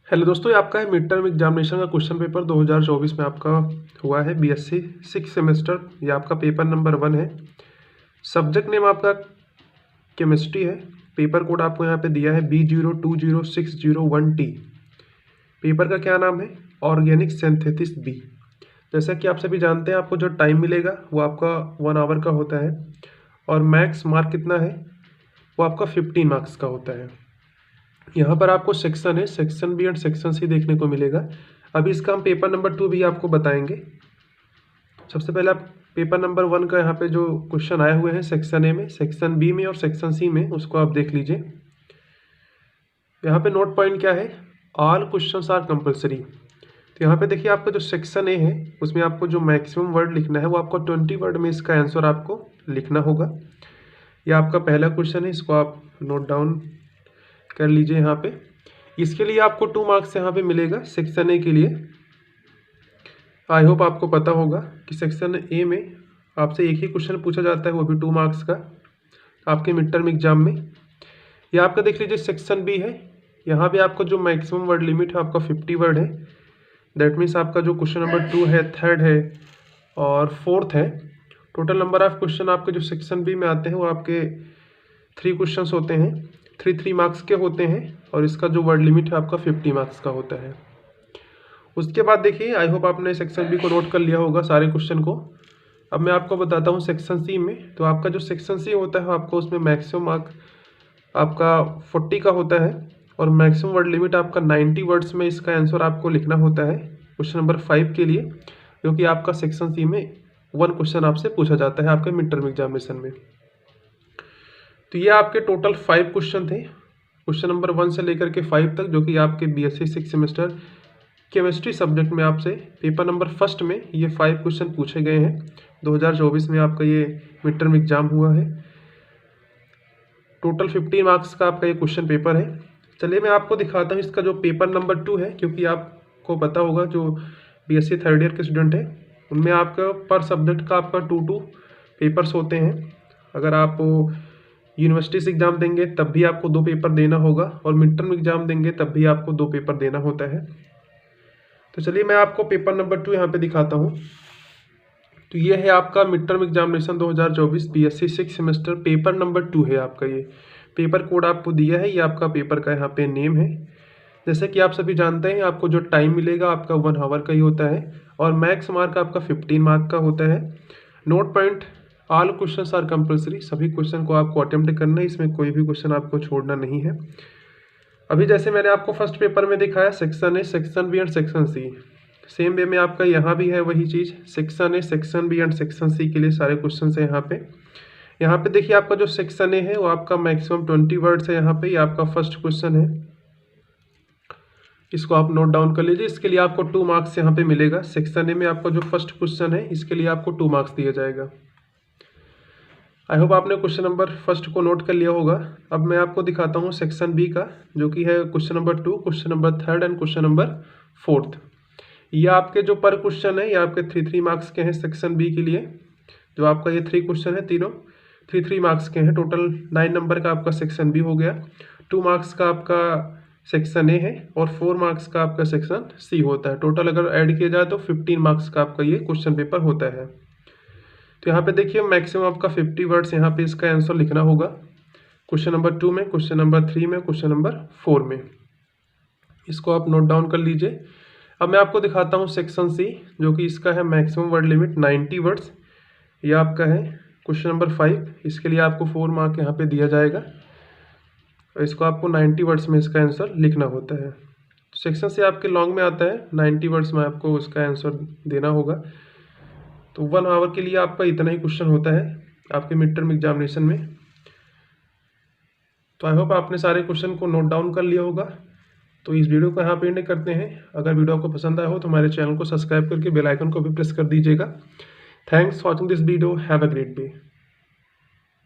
Hello दोस्तों, ये आपका है मिड टर्म एग्जामिनेशन का क्वेश्चन पेपर 2024 में आपका हुआ है बीएससी 6 सेमेस्टर। ये आपका पेपर नंबर 1 है। सब्जेक्ट नेम आपका केमिस्ट्री है। पेपर कोड आपको यहाँ पे दिया है B020601T। पेपर का क्या नाम है? Organic synthesis B. जैसा कि आप सभी जानते हैं, आपको जो टाइम मिलेगा वो आपका 1 आवर का होता है और मैक्स मार्क कितना है? वो आपका 15 मार्क्स का होता है। यहाँ पर आपको सेक्शन है, section B and section C देखने को मिलेगा। अभी इसका हम पेपर नंबर 2 भी आपको बताएंगे। सबसे पहले आप पेपर नंबर 1 का यहाँ पे जो क्वेश्चन आए हुए हैं सेक्शन ए में, सेक्शन बी में और सेक्शन सी में, उसको आप देख लीजिए। यहाँ पे नोट पॉइंट क्या है? All questions are compulsory. तो यहाँ पे देखिए, आपका जो सेक्शन ए है उसमें आपको जो मैक्सिमम वर्ड लिखना है वो आपको 20 वर्ड में इसका आंसर आपको लिखना होगा। यह आपका पहला क्वेश्चन है, इसको आप नोट डाउन कर लीजिए। यहाँ पे इसके लिए आपको 2 मार्क्स यहाँ पे मिलेगा सेक्शन ए के लिए। आई होप आपको पता होगा कि सेक्शन ए में आपसे एक ही क्वेश्चन पूछा जाता है, वो भी 2 मार्क्स का आपके मिड टर्म एग्जाम में। ये आपका देख लीजिए सेक्शन बी है। यहाँ पे आपका जो मैक्सिमम वर्ड लिमिट है आपका 50 वर्ड है। दैट मीन्स आपका जो क्वेश्चन नंबर 2 है, 3rd है और 4th है। टोटल नंबर ऑफ क्वेश्चन आपके जो सेक्शन बी में आते हैं वो आपके 3 क्वेश्चन होते हैं, 3 मार्क्स के होते हैं और इसका जो वर्ड लिमिट है आपका 50 मार्क्स का होता है। उसके बाद देखिए, आई होप आपने सेक्शन बी को नोट कर लिया होगा सारे क्वेश्चन को। अब मैं आपको बताता हूँ सेक्शन सी में। तो आपका जो सेक्शन सी होता है आपको उसमें मैक्सिमम मार्क आपका 40 का होता है और मैक्सिमम वर्ड लिमिट आपका 90 वर्ड्स में इसका आंसर आपको लिखना होता है क्वेश्चन नंबर 5 के लिए, क्योंकि आपका सेक्शन सी में 1 क्वेश्चन आपसे पूछा जाता है आपके मिड टर्म एग्जामिनेशन में। तो ये आपके टोटल 5 क्वेश्चन थे, क्वेश्चन नंबर 1 से लेकर के 5 तक, जो कि आपके बीएससी 6 सेमेस्टर केमिस्ट्री सब्जेक्ट में आपसे पेपर नंबर 1 में ये 5 क्वेश्चन पूछे गए हैं। 2024 में आपका ये मिड टर्म एग्जाम हुआ है। टोटल 15 मार्क्स का आपका ये क्वेश्चन पेपर है। चलिए मैं आपको दिखाता हूँ इसका जो पेपर नंबर 2 है, क्योंकि आपको पता होगा जो बीएससी 3rd ईयर के स्टूडेंट हैं उनमें आपका पर सब्जेक्ट का आपका 2 पेपर्स होते हैं। अगर आप यूनिवर्सिटी से एग्ज़ाम देंगे तब भी आपको 2 पेपर देना होगा और मिड टर्म एग्जाम देंगे तब भी आपको 2 पेपर देना होता है। तो चलिए मैं आपको पेपर नंबर 2 यहाँ पे दिखाता हूँ। तो ये है आपका mid term examination 2024 BSc 6 semester paper number 2 है आपका। ये पेपर कोड आपको दिया है, ये आपका पेपर का यहाँ पे नेम है। जैसे कि आप सभी जानते हैं, आपको जो टाइम मिलेगा आपका 1 आवर का ही होता है और मैक्स मार्क आपका 15 मार्क का होता है। Note point, all questions are compulsory. सभी क्वेश्चन को आपको अटेम्प्ट करना है, इसमें कोई भी क्वेश्चन आपको छोड़ना नहीं है। अभी जैसे मैंने आपको फर्स्ट पेपर में दिखाया section A, section B and section C, same way में आपका यहाँ भी है वही चीज़। Section A, section B and section C के लिए सारे क्वेश्चन है यहाँ पे। यहाँ पे देखिए, आपका जो सेक्शन ए है वो आपका मैक्सिमम 20 वर्ड्स है। यहाँ पे ये आपका फर्स्ट क्वेश्चन है, इसको आप नोट डाउन कर लीजिए। इसके लिए आपको 2 मार्क्स यहाँ पे मिलेगा। सेक्शन ए में आपका जो फर्स्ट क्वेश्चन है इसके लिए आपको 2 मार्क्स दिया जाएगा। आई होप आपने क्वेश्चन नंबर 1 को नोट कर लिया होगा। अब मैं आपको दिखाता हूँ सेक्शन बी का, जो कि है question number 2, question number 3rd and question number 4th। ये आपके जो पर क्वेश्चन है ये आपके 3 मार्क्स के हैं सेक्शन बी के लिए। जो आपका ये 3 क्वेश्चन है तीनों 3 मार्क्स के हैं। टोटल 9 नंबर का आपका सेक्शन बी हो गया। 2 मार्क्स का आपका सेक्शन ए है और 4 मार्क्स का आपका सेक्शन सी होता है। टोटल अगर ऐड किया जाए तो 15 मार्क्स का आपका ये क्वेश्चन पेपर होता है। तो यहाँ पे देखिए, मैक्सिमम आपका 50 वर्ड्स यहाँ पे इसका आंसर लिखना होगा क्वेश्चन नंबर 2 में, क्वेश्चन नंबर 3 में, क्वेश्चन नंबर 4 में। इसको आप नोट डाउन कर लीजिए। अब मैं आपको दिखाता हूँ सेक्शन सी, जो कि इसका है मैक्सिमम वर्ड लिमिट 90 वर्ड्स। ये आपका है क्वेश्चन नंबर 5। इसके लिए आपको 4 मार्क यहाँ पे दिया जाएगा और इसको आपको 90 वर्ड्स में इसका आंसर लिखना होता है। सेक्शन से आपके लॉन्ग में आता है, 90 वर्ड्स में आपको उसका आंसर देना होगा। तो 1 आवर के लिए आपका इतना ही क्वेश्चन होता है आपके मिड टर्म एग्जामिनेशन में। तो आई होप आपने सारे क्वेश्चन को नोट डाउन कर लिया होगा। तो इस वीडियो को यहाँ पे एंड करते हैं। अगर वीडियो आपको पसंद आया हो तो हमारे चैनल को सब्सक्राइब करके बेल आइकन को भी प्रेस कर दीजिएगा। Thanks for watching this video. Have a great day.